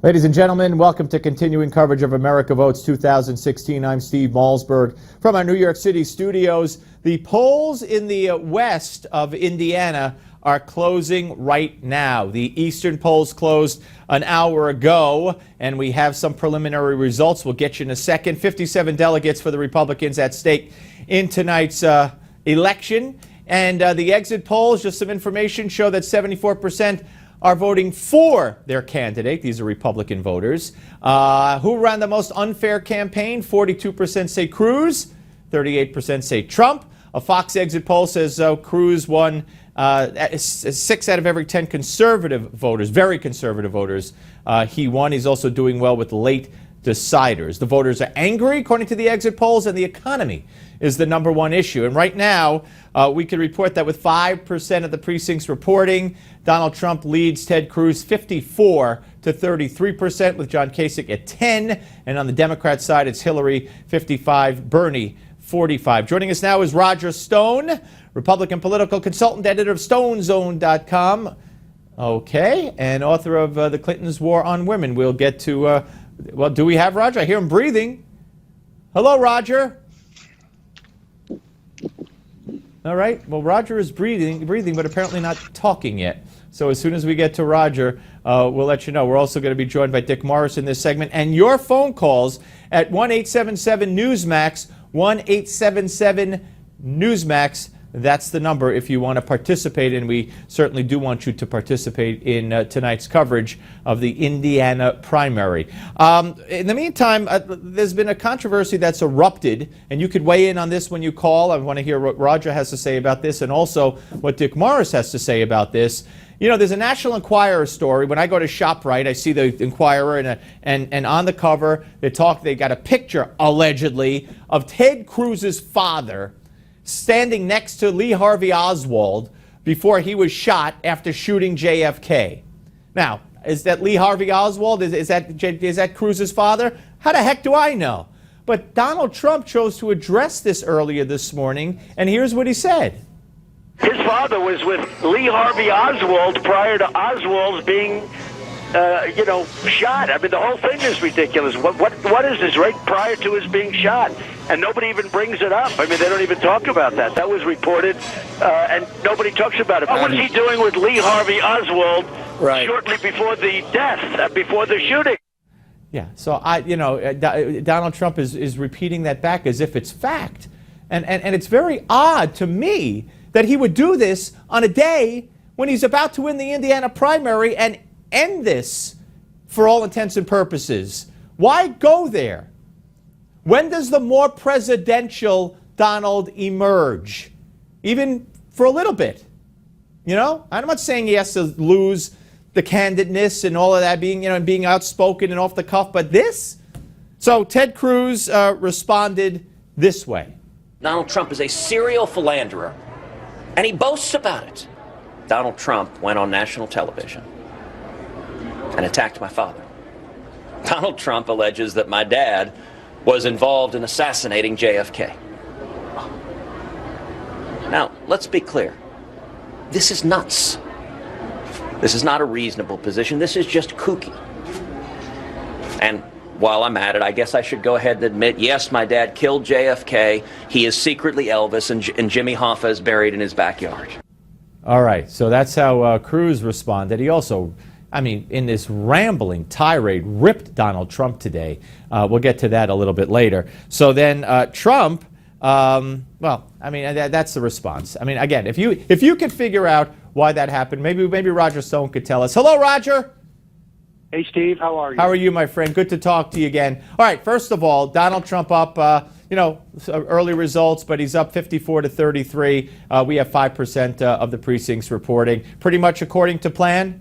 Ladies and gentlemen, welcome to continuing coverage of America Votes 2016. I'm Steve Malzberg from our New York City studios. The polls in the west of Indiana are closing right now. The eastern polls closed an hour ago, and we have some preliminary results. We'll get you in a second. 57 delegates for the Republicans at stake in tonight's election. And the exit polls, just some information, show that 74% are voting for their candidate. These are Republican voters. Who ran the most unfair campaign? 42% say Cruz, 38% say Trump. A Fox exit poll says Cruz won 6 out of every 10 conservative voters, very conservative voters. He won. He's also doing well with late deciders. The voters are angry, according to the exit polls, and the economy is the number one issue. And right now, we can report that with 5% of the precincts reporting, Donald Trump leads Ted Cruz 54 to 33%, with John Kasich at 10. And on the Democrat side, it's Hillary 55, Bernie 45. Joining us now is Roger Stone, Republican political consultant, editor of StoneZone.com. Okay, and author of The Clintons' War on Women. We'll get to, well, do we have Roger? I hear him breathing. Hello, Roger. All right. Well, Roger is breathing, but apparently not talking yet. So as soon as we get to Roger, we'll let you know. We're also going to be joined by Dick Morris in this segment. And your phone calls at 1-877-NEWSMAX, 1-877-NEWSMAX. That's the number if you want to participate, and we certainly do want you to participate in tonight's coverage of the Indiana primary. In the meantime, there's been a controversy that's erupted, and you could weigh in on this when you call. I want to hear what Roger has to say about this and also what Dick Morris has to say about this. You know, there's a National Enquirer story. When I go to ShopRite, I see the Enquirer, and on the cover, they got a picture, allegedly, of Ted Cruz's father standing next to Lee Harvey Oswald before he was shot after shooting JFK. Now, is that Lee Harvey Oswald? Is that Cruz's father? How the heck do I know? But Donald Trump chose to address this earlier this morning, and here's what he said. His father was with Lee Harvey Oswald prior to Oswald being shot. I mean, the whole thing is ridiculous. What is this, right prior to his being shot? And nobody even brings it up. I mean, they don't even talk about that. That was reported, and nobody talks about it. What was he doing with Lee Harvey Oswald shortly before the death, before the shooting? Yeah, so Donald Trump is repeating that back as if it's fact. And it's very odd to me that he would do this on a day when he's about to win the Indiana primary and end this for all intents and purposes. Why go there? When does the more presidential Donald emerge? Even for a little bit. You know, I'm not saying he has to lose the candidness and all of that, being outspoken and off the cuff, but this? So Ted Cruz responded this way. Donald Trump is a serial philanderer, and he boasts about it. Donald Trump went on national television and attacked my father. Donald Trump alleges that my dad was involved in assassinating JFK. Now, let's be clear. This is nuts. This is not a reasonable position. This is just kooky. And while I'm at it, I guess I should go ahead and admit, yes, my dad killed JFK. He is secretly Elvis, and Jimmy Hoffa is buried in his backyard. All right, so that's how Cruz responded. He also, in this rambling tirade, ripped Donald Trump today. We'll get to that a little bit later. So then Trump, that's the response. Again, if you could figure out why that happened, maybe Roger Stone could tell us. Hello, Roger. Hey, Steve. How are you? How are you, my friend? Good to talk to you again. All right, first of all, Donald Trump up, early results, but he's up 54 to 33. We have 5% of the precincts reporting. Pretty much according to plan?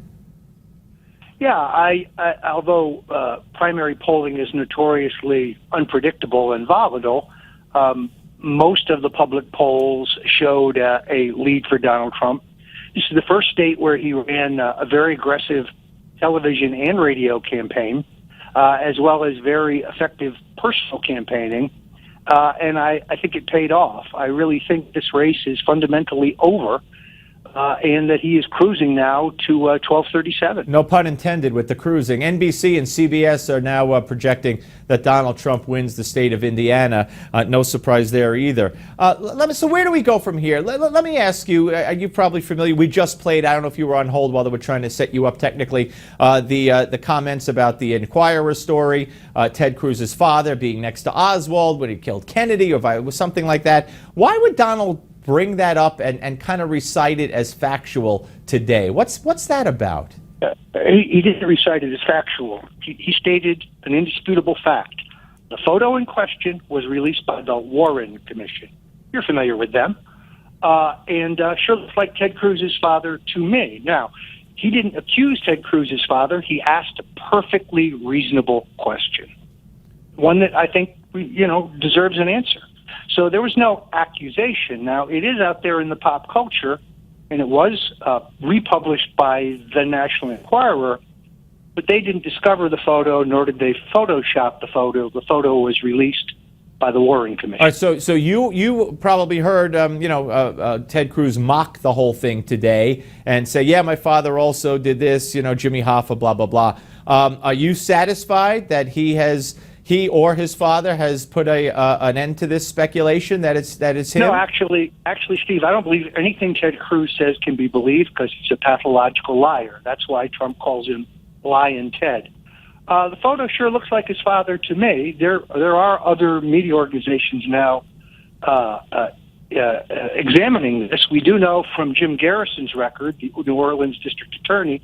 Yeah, although primary polling is notoriously unpredictable and volatile, most of the public polls showed a lead for Donald Trump. This is the first state where he ran a very aggressive television and radio campaign, as well as very effective personal campaigning. And I think it paid off. I really think this race is fundamentally over and that he is cruising now to 1237. No pun intended with the cruising. NBC and CBS are now projecting that Donald Trump wins the state of Indiana. No surprise there either. So where do we go from here? Let me ask you, you're probably familiar, we just played, I don't know if you were on hold while they were trying to set you up technically, the comments about the Enquirer story, Ted Cruz's father being next to Oswald when he killed Kennedy or something like that. Why would Donald bring that up and kind of recite it as factual today? What's that about? He didn't recite it as factual. He stated an indisputable fact. The photo in question was released by the Warren Commission. You're familiar with them. And sure looks like Ted Cruz's father to me. Now, he didn't accuse Ted Cruz's father. He asked a perfectly reasonable question, one that I think deserves an answer. So there was no accusation. Now, it is out there in the pop culture, and it was republished by the National Enquirer, but they didn't discover the photo, nor did they Photoshop the photo. The photo was released by the Warren Commission. All right, so you probably heard Ted Cruz mock the whole thing today and say, yeah, my father also did this, Jimmy Hoffa, blah, blah, blah. Are you satisfied that he or his father has put an end to this speculation that it's him? No, actually, Steve, I don't believe anything Ted Cruz says can be believed because he's a pathological liar. That's why Trump calls him Lyin' Ted. The photo sure looks like his father to me. There are other media organizations now examining this. We do know from Jim Garrison's record, the New Orleans district attorney,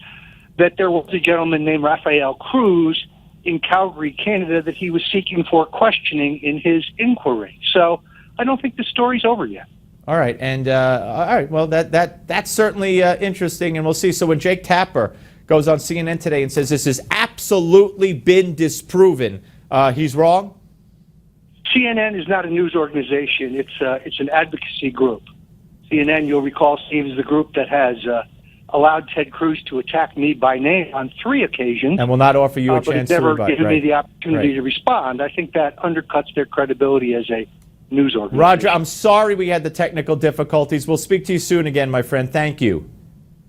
that there was a gentleman named Rafael Cruz in Calgary, Canada, that he was seeking for questioning in his inquiry. So I don't think the story's over yet. All right, and all right. Well, that's certainly interesting, and we'll see. So when Jake Tapper goes on CNN today and says this has absolutely been disproven, he's wrong? CNN is not a news organization. It's an advocacy group. CNN, you'll recall, Steve, is the group that has allowed Ted Cruz to attack me by name on 3 occasions. And will not offer you a chance to rebut. But never given me the opportunity to respond. I think that undercuts their credibility as a news organization. Roger, I'm sorry we had the technical difficulties. We'll speak to you soon again, my friend. Thank you.